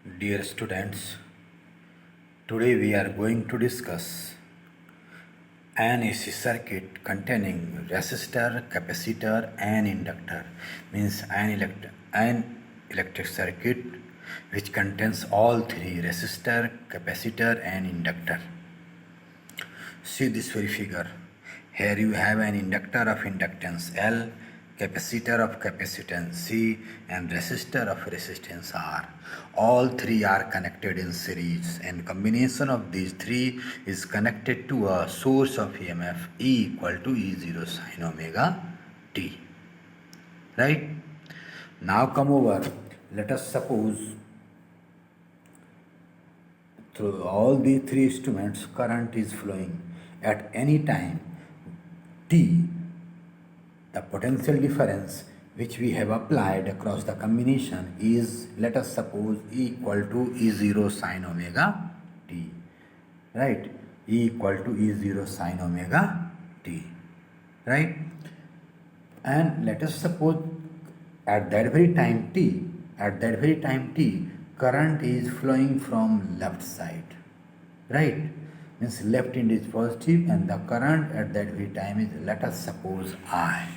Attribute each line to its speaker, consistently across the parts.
Speaker 1: Dear students, today we are going to discuss an AC circuit containing resistor, capacitor and inductor. Means an electric circuit which contains all three: resistor, capacitor and inductor. See this very figure. Here you have an inductor of inductance L, capacitor of capacitance C and resistor of resistance R. All three are connected in series and combination of these three is connected to a source of EMF E equal to E0 sin omega t. Right? Now come over. Let us suppose through all these three instruments current is flowing at any time t. The potential difference which we have applied across the combination is, let us suppose, E equal to E0 sin omega t. Right? E equal to E0 sin omega t. Right? And let us suppose at that very time t, current is flowing from left side. Right? Means left end is positive and the current at that very time is, let us suppose, I.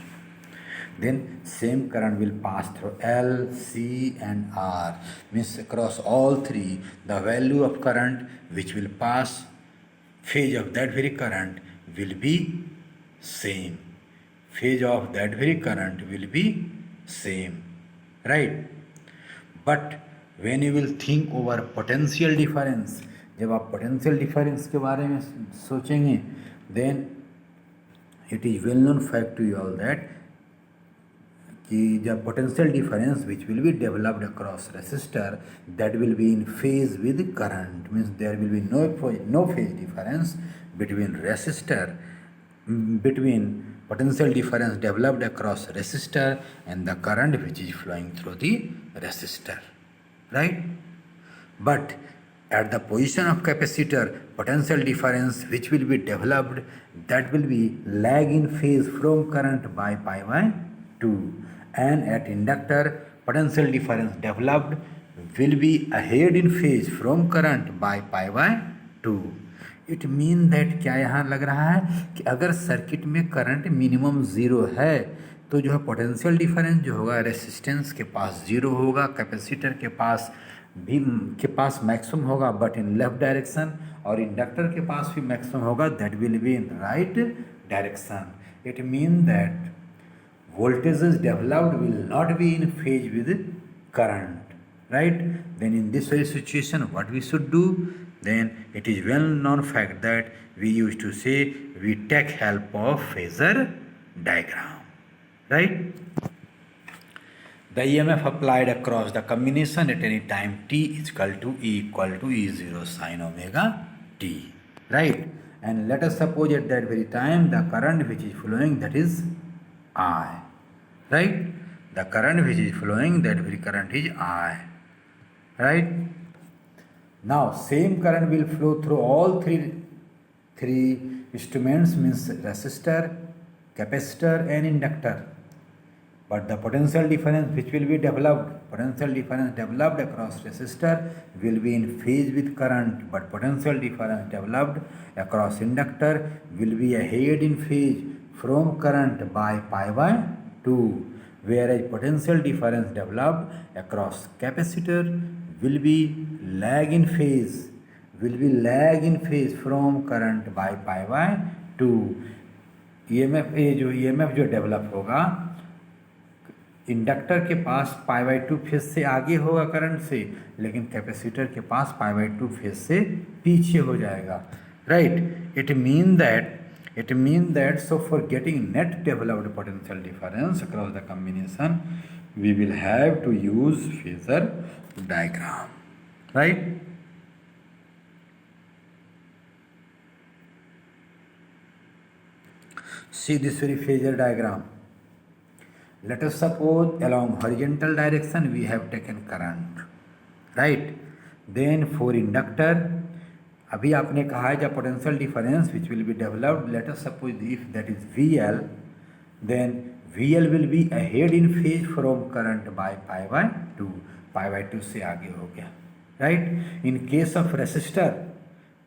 Speaker 1: Then same current will pass through L, C and R. Means across all three, the value of current which will pass, phase of that very current will be same. Phase of that very current will be same. Right? But when you will think over potential difference, जब आप potential difference के बारे में सोचेंगे, then it is well known fact to you all that कि जब potential difference which will be developed across resistor that will be in phase with current. Means there will be no phase difference between resistor, between potential difference developed across resistor and the current which is flowing through the resistor. Right? But at the position of capacitor, potential difference which will be developed, that will be lag in phase from current by pi by 2. And at inductor, potential difference developed will be ahead in phase from current by pi by 2. It mean that, क्या यहाँ लग रहा है कि अगर circuit में current minimum zero है तो जो है पोटेंशियल डिफरेंस जो होगा रेसिस्टेंस के पास ज़ीरो होगा, कैपेसिटर के पास मैक्सिमम होगा बट इन लेफ्ट डायरेक्शन, और इंडक्टर के पास भी मैक्सिमम होगा that will be in right direction. It mean that voltages developed will not be in phase with current. Right? Then in this very situation what we should do? Then it is well known fact that we used to say we take help of phasor diagram. Right? The EMF applied across the combination at any time t is equal to E0 sin omega t. Right? And let us suppose at that very time the current which is flowing, that is I. Right? The current which is flowing, that very current is I. Right? Now same current will flow through all three instruments, means resistor, capacitor and inductor. But the potential difference which will be developed, across resistor will be in phase with current, but potential difference developed across inductor will be ahead in phase from current by pi by 2, whereas potential difference developed across capacitor will be lag in phase from current by pi by 2. EMF जो develop होगा inductor के पास pi by 2 phase से आगे होगा current से, लेकिन capacitor के पास pi by 2 phase से पीछे हो जाएगा. Right? It mean that so for getting net developed potential difference across the combination we will have to use phasor diagram. Right? See this very phasor diagram. Let us suppose along horizontal direction we have taken current. Right? Then for inductor, अभी आपने कहा है जब potential difference which will be developed, let us suppose if that is VL, then VL will be ahead in phase from current by pi by 2. Pi by 2 से आगे हो गया. right? In case of resistor,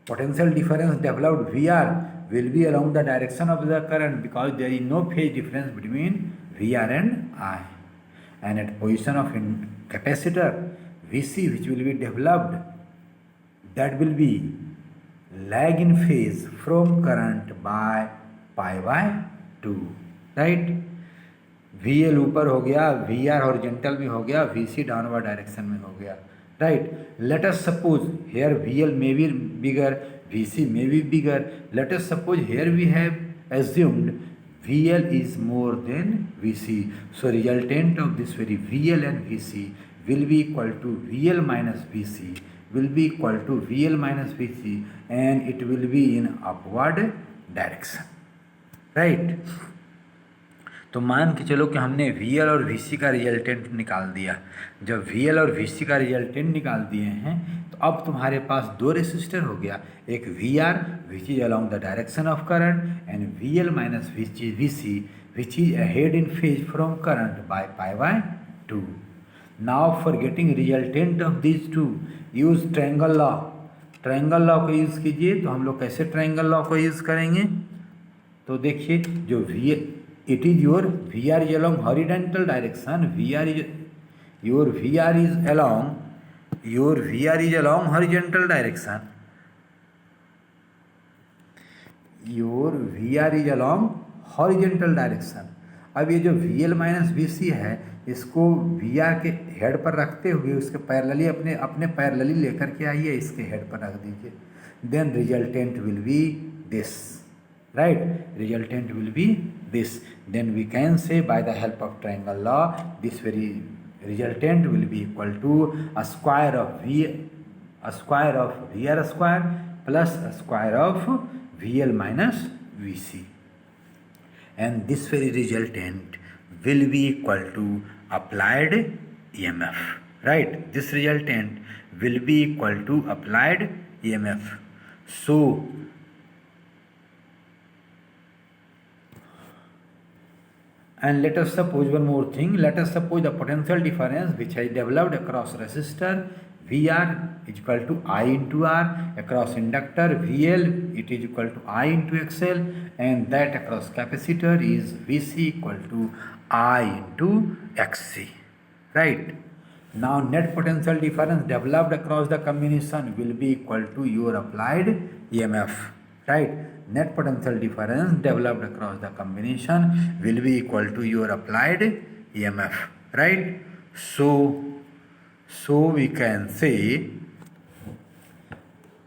Speaker 1: potential difference developed VR will be along the direction of the current because there is no phase difference between VR and I. And at position of capacitor, VC which will be developed, that will be lag in phase from current by pi by 2, right? VL ऊपर हो गया, VR horizontal में हो गया, VC downward direction में हो गया, right? Let us suppose here VL may be bigger, VC may be bigger. Let us suppose here we have assumed VL is more than VC. So resultant of this very VL and VC will be equal to VL minus VC will be equal to VL minus VC and it will be in upward direction, right? तो मान के चलो कि हमने VL और VC का resultant निकाल दिया। जब VL और VC का रिजल्टेंट निकाल दिए हैं तो अब तुम्हारे पास दो रेसिस्टर हो गया, एक VR which is along the direction of current and VL minus VC which is ahead in phase from current by pi by 2। Now for getting resultant of this to use triangle law. Triangle law को use कीजिए। तो हम लोग कैसे triangle law को use करेंगे? तो देखिए जो it is your VR is along horizontal direction, VR is along horizontal direction, your VR is along horizontal direction। अब ये जो VL माइनस VC है इसको VR के हेड पर रखते हुए उसके पैरेलली अपने पैरेलली लेकर के आइए, इसके हेड पर रख दीजिए। Then resultant will be this, right? Resultant will be this. Then we can say by the help of triangle law this very resultant will be equal to a square of VR square plus a square of VL minus VC, and this very resultant will be equal to applied EMF, right? This resultant will be equal to applied EMF. So and let us suppose one more thing. Let us suppose the potential difference which has developed across resistor VR is equal to I into R, across inductor VL it is equal to I into XL, and that across capacitor is VC equal to I into XC, right? Now net potential difference developed across the combination will be equal to your applied EMF, right? Net potential difference developed across the combination will be equal to your applied EMF, right? So we can say,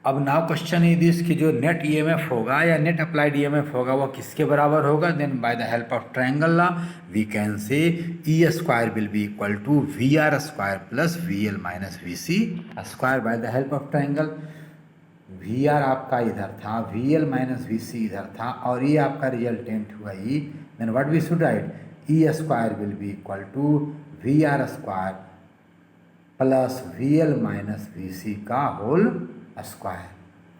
Speaker 1: अब now question is this कि जो net EMF होगा या net applied EMF होगा वो किसके बराबर होगा? Then by the help of triangle law we can say E square will be equal to VR square plus VL minus VC square. By the help of triangle VR आपका इधर था, VL minus VC इधर था, और ये आपका resultant हुआ E। Then what we should write? E square will be equal to VR square plus VL minus VC का होल स्क्वायर,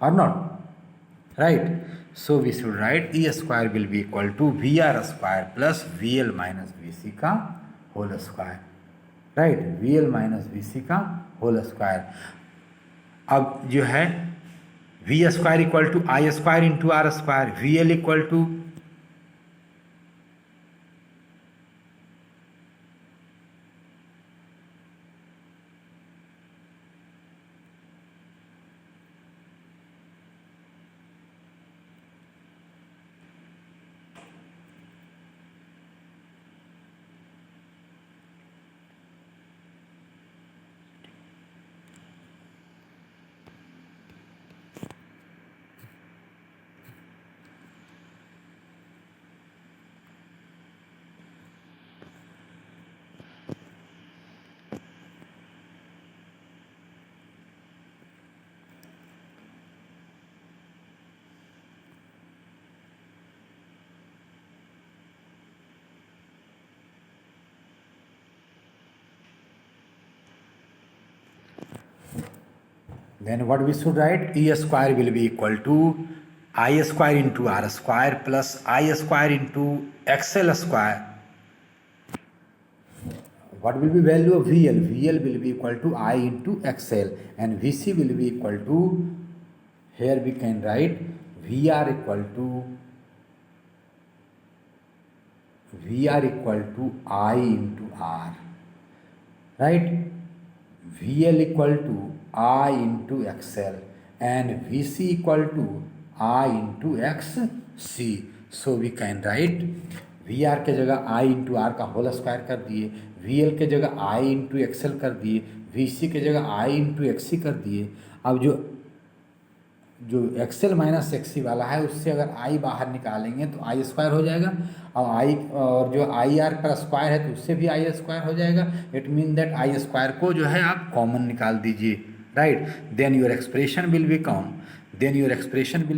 Speaker 1: और not right? So we should write E square will be equal to VR square plus VL minus VC का whole square, right? VL minus VC का whole square. अब जो है V square equal to I square into R square, VL equal to then what we should write? E square will be equal to I square into R square plus I square into XL square, what will be value of VL? VL will be equal to I into XL, and VC will be equal to, here we can write VR equal to I into R, right? VL equal to I into XL and VC equal to I into XC. So we can write VR के जगह I into R का whole square कर दिए, VL के जगह I into XL कर दिए, VC के जगह I into XC कर दिए. अब जो एक्सेल माइनस एक्सी वाला है उससे अगर आई बाहर निकालेंगे तो आई स्क्वायर हो जाएगा, और जो आई आर का स्क्वायर है तो उससे भी आई स्क्वायर हो जाएगा. It mean that I square को जो है आप कॉमन निकाल दीजिए, right. Then your expression will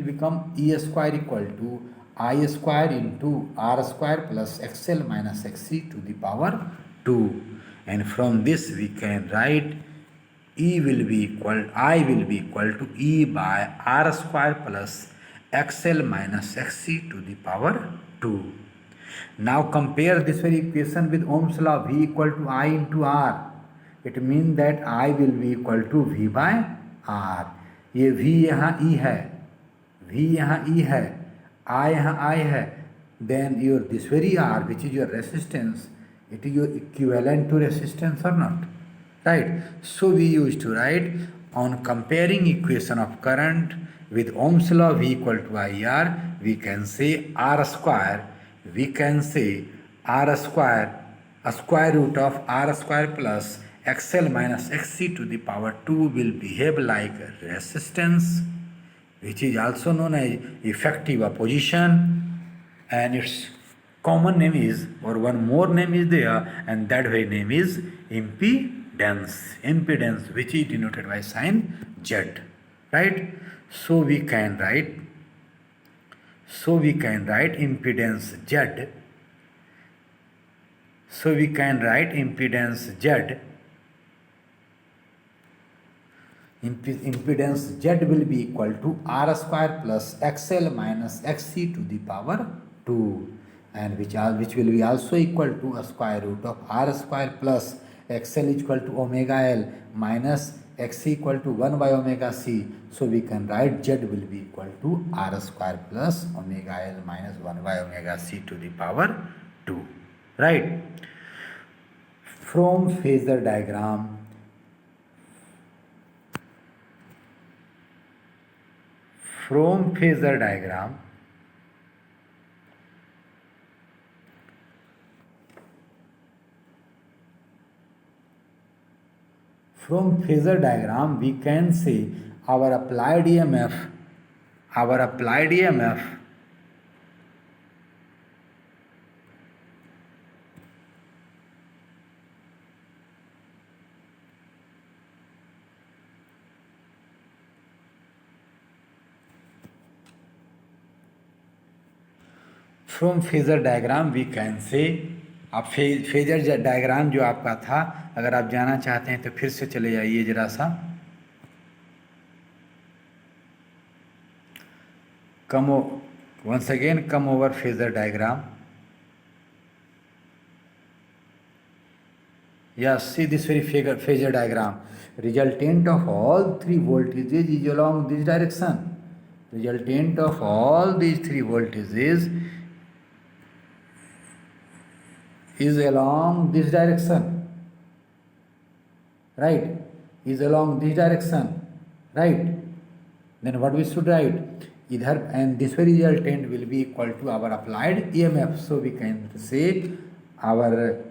Speaker 1: become E square equal to I square into R square plus XL minus XC to the power 2. And from this we can write I will be equal to E by R square plus XL minus XC to the power 2. Now compare this very equation with Ohm's law, V equal to I into R. It means that I will be equal to V by R. ये V यहाँ E है, V यहाँ E है, I यहाँ I है. Then your this very R, which is your resistance, it is your equivalent to resistance or not? Right. So we used to write, on comparing equation of current with Ohm's law V equal to IR, we can say a square root of R square plus XL minus XC to the power 2 will behave like resistance, which is also known as effective opposition, and its common name is, or one more name is there, and that very name is impedance, which is denoted by sign Z, right? So we can write impedance Z. So we can write impedance Z. Impedance Z will be equal to R square plus XL minus XC to the power 2, and which will be also equal to a square root of R square plus XL is equal to omega L minus XC equal to 1 by omega C. So we can write Z will be equal to R square plus omega L minus 1 by omega C to the power 2. Right? From phasor diagram, we can say our applied EMF from phasor diagram we can say, आप phasor diagram जो आपका था, अगर आप जाना चाहते हैं तो फिर से चले जाइए जरा सा. once again come over phasor diagram. Yes, see this very phasor diagram. Resultant of all three voltages is along this direction. Resultant of all these three voltages is along this direction, right? Is along this direction, right? Then what we should write? Either, and this very resultant will be equal to our applied EMF. So we can say our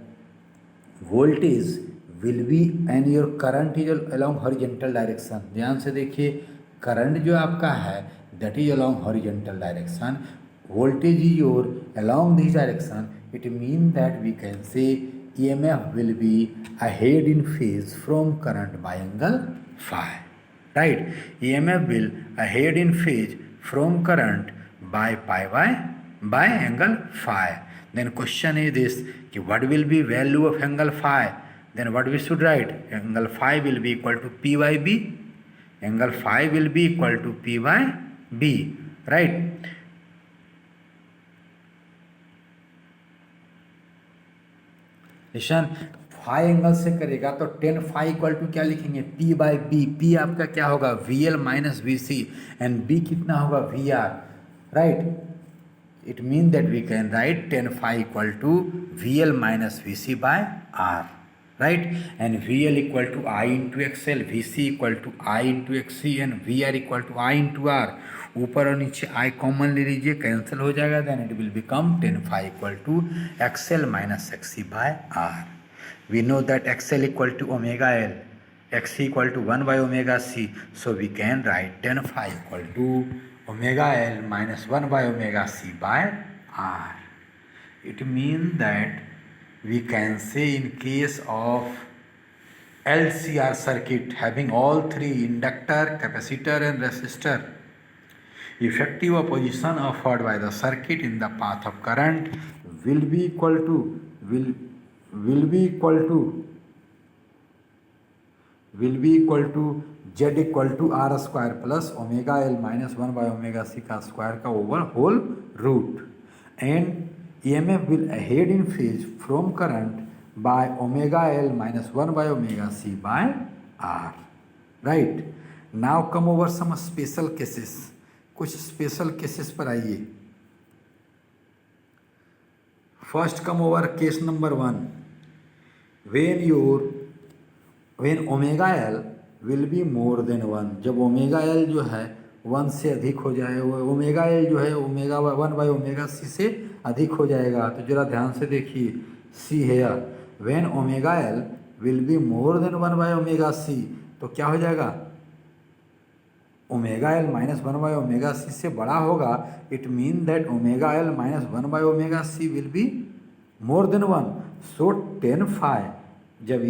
Speaker 1: voltage will be, and your current is along horizontal direction. ध्यान से देखिए, current जो आपका है that is along horizontal direction, voltage is your along this direction. It means that we can say EMF will be ahead in phase from current by angle phi, right? EMF will ahead in phase from current by angle phi. Then question is this, what will be value of angle phi? Then what we should write? Angle phi will be equal to P by B. Angle phi will be equal to P by B, right? Listen, phi angle से करेगा तो tan phi equal to क्या लिखेंगे, P by B. P आपका क्या होगा, V L minus V C, and B कितना होगा, V R, right. It means that we can write tan phi equal to VL minus VC by R, right? And VL equal to I into XL, VC equal to I into XC, and VR equal to I into R. ऊपर और नीचे I common ले लीजिए, cancel हो जाएगा, then it will become tan phi equal to XL minus XC by R. We know that XL equal to omega L, XC equal to 1 by omega C, so we can write tan phi equal to omega L minus 1 by omega C by R. It means that we can say in case of LCR circuit having all three inductor, capacitor and resistor, effective opposition offered by the circuit in the path of current will be equal to Z equal to R square plus omega L minus 1 by omega C का square का over whole root, and E M F will ahead in phase from current by omega L minus 1 by omega C by R, right. Now come over some special cases, कुछ special cases पर आइए। First come over case number 1, when omega L will be more than 1, जब omega L जो है 1 से अधिक हो जाए, ओमेगा एल जो है ओमेगा 1 बाई ओमेगा सी से अधिक हो जाएगा। तो जरा ध्यान से देखिए, सी है, when omega L will be more than 1 by omega C, तो क्या हो जाएगा, omega L minus 1 by omega C से बड़ा होगा। It mean that omega L minus 1 by omega C will be more than 1। So tan phi, जब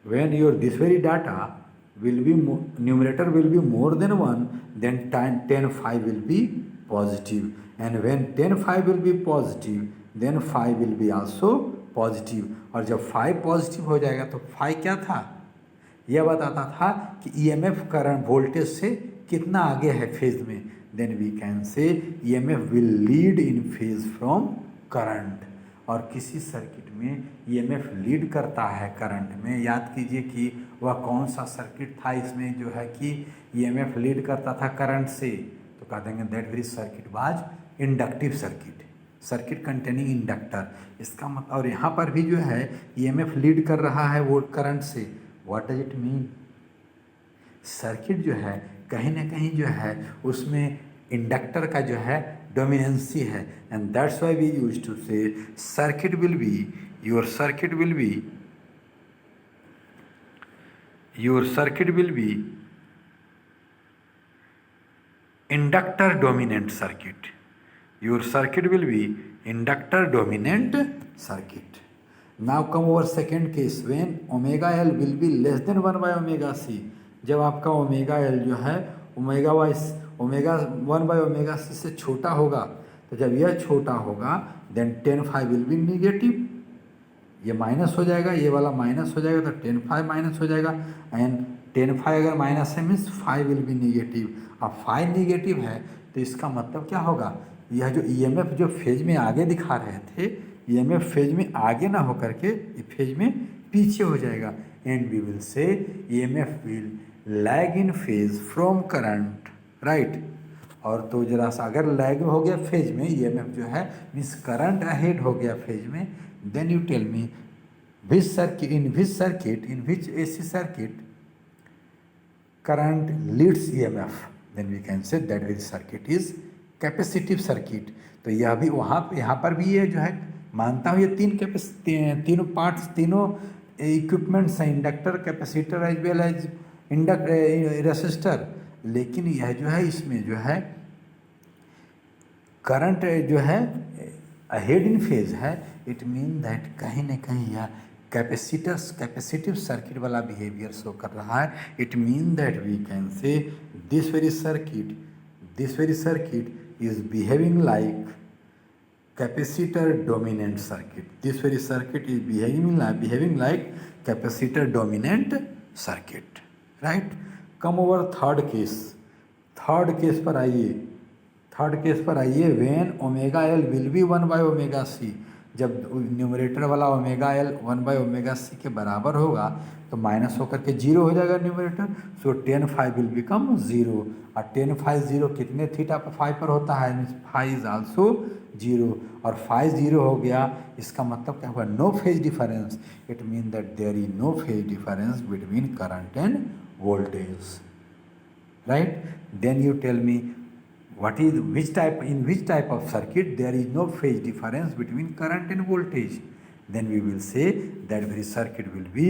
Speaker 1: when your this very data will be numerator will be more than 1, then tan phi will be positive, and when tan phi will be positive then phi will be also positive। और जब phi positive हो जाएगा तो phi क्या था, यह बताता था कि EMF करंट वोल्टेज से कितना आगे है फेज में। Then we can say EMF will lead in phase from current, और किसी सर्किट में EMF लीड करता है करंट में। याद कीजिए कि वह कौन सा सर्किट था इसमें जो है कि EMF लीड करता था करंट से, तो कह देंगे that very circuit was inductive circuit, circuit containing inductor. इसका मतलब, और यहाँ पर भी जो है EMF लीड कर रहा है वो करंट से। What does it mean, circuit जो है कहीं ना कहीं जो है उसमें इंडक्टर का जो है डोमिनेंसी है, and that's why we used to say circuit will be your circuit will be inductor dominant circuit, your circuit will be inductor dominant circuit। now come over second case, when omega L will be less than 1 by omega c, जब आपका omega L जो है omega 1 by omega C से छोटा होगा, तो जब यह छोटा होगा then tan phi will be negative, ये माइनस हो जाएगा, ये वाला माइनस हो जाएगा, तो टेन फाई माइनस हो जाएगा, एंड टेन फाई अगर माइनस है means phi will be negative. अब फाई निगेटिव है तो इसका मतलब क्या होगा, यह जो EMF जो फेज में आगे दिखा रहे थे, EMF फेज में आगे ना होकर के फेज में पीछे हो जाएगा, and we will say EMF will lag in phase from current, right. और तो जरा सा अगर लैग हो गया फेज में EMF जो है मीन्स करंट अहेड हो गया फेज में, then you tell me which circuit, in which AC circuit current leads EMF, then we can say that this circuit is capacitive circuit। तो यह भी यहाँ पर भी ये जो है मानता हूँ ये तीनों पार्ट्स, तीनों इक्विपमेंट्स हैं, inductor, capacitor as well as resistor, लेकिन यह जो है इसमें जो है करंट जो है अहेड इन फेज है। इट मीन दैट कहीं ना कहीं यह कैपेसिटिव सर्किट वाला बिहेवियर शो कर रहा है। It mean that we can say this very circuit is behaving like capacitor dominant circuit, this very circuit is behaving like capacitor dominant circuit, right. Come over third case पर आइए। Third case पर आइए, when omega L will be 1/ω c, जब numerator वाला omega L 1/ω c के बराबर होगा तो माइनस होकर के जीरो हो जाएगा numerator, so tan phi will become zero, और टेन फाइव जीरो कितने थीटा पर फाइव पर होता है, means phi is also zero, और फाइव जीरो हो गया, इसका मतलब क्या हुआ, no phase difference, it mean that there is no phase difference between current and voltage, right. Then you tell me what is in which type of circuit there is no phase difference between current and voltage, then we will say that very circuit will be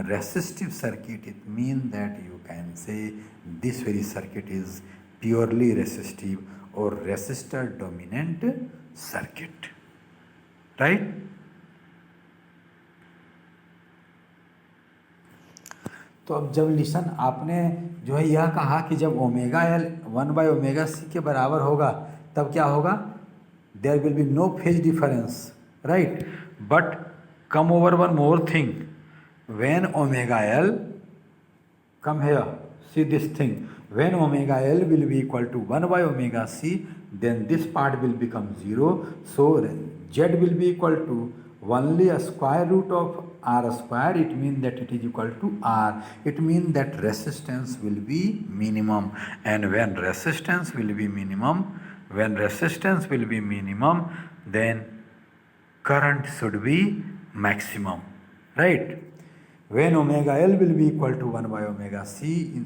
Speaker 1: resistive circuit. It means that you can say this very circuit is purely resistive or resistor dominant circuit, right? तो अब जब listen आपने जो है यह कहा कि जब ओमेगा एल 1/ω c के बराबर होगा तब क्या होगा, there will be no phase difference, right. But come over one more thing, when omega L, come here, see this thing, when omega L will be equal to 1/ω c, then this part will become 0, so z will be equal to only a square root of r square, it means that it is equal to r, it means that resistance will be minimum, and when resistance will be minimum, then current should be maximum, right. When omega L will be equal to 1/ω c,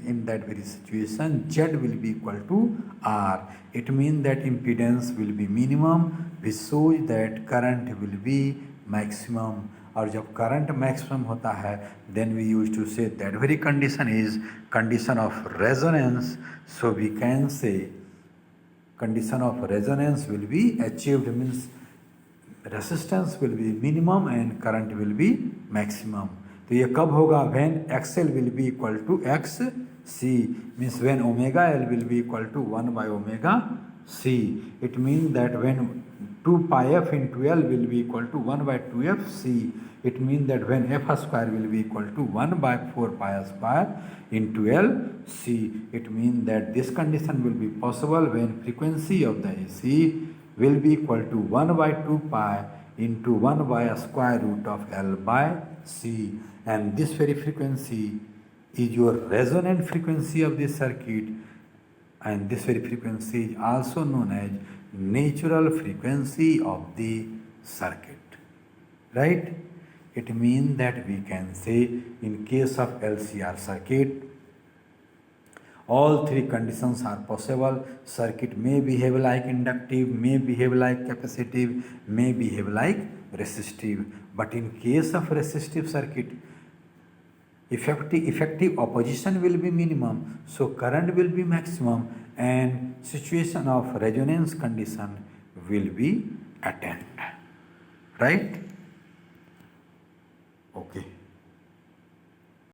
Speaker 1: in that very situation Z will be equal to R, it means that impedance will be minimum, which shows that current will be maximum, और जब current maximum होता है then we use to say that very condition is condition of resonance, so we can say condition of resonance will be achieved, means resistance will be minimum and current will be maximum. तो ये कब होगा, when X L will be equal to X C, means when omega L will be equal to 1/ω c, it mean that when 2 pi f into L will be equal to 1/2f c, it means that when f square will be equal to 1/4 pi square into L c, it means that this condition will be possible when frequency of the AC will be equal to 1/2 pi into 1 by a square root of L by c, and this very frequency is your resonant frequency of this circuit, and this very frequency is also known as natural frequency of the circuit, right. It means that we can say in case of LCR circuit all three conditions are possible. Circuit may behave like inductive, may behave like capacitive, may behave like resistive, but in case of resistive circuit effective opposition will be minimum, so current will be maximum, and situation of resonance condition will be attained, right.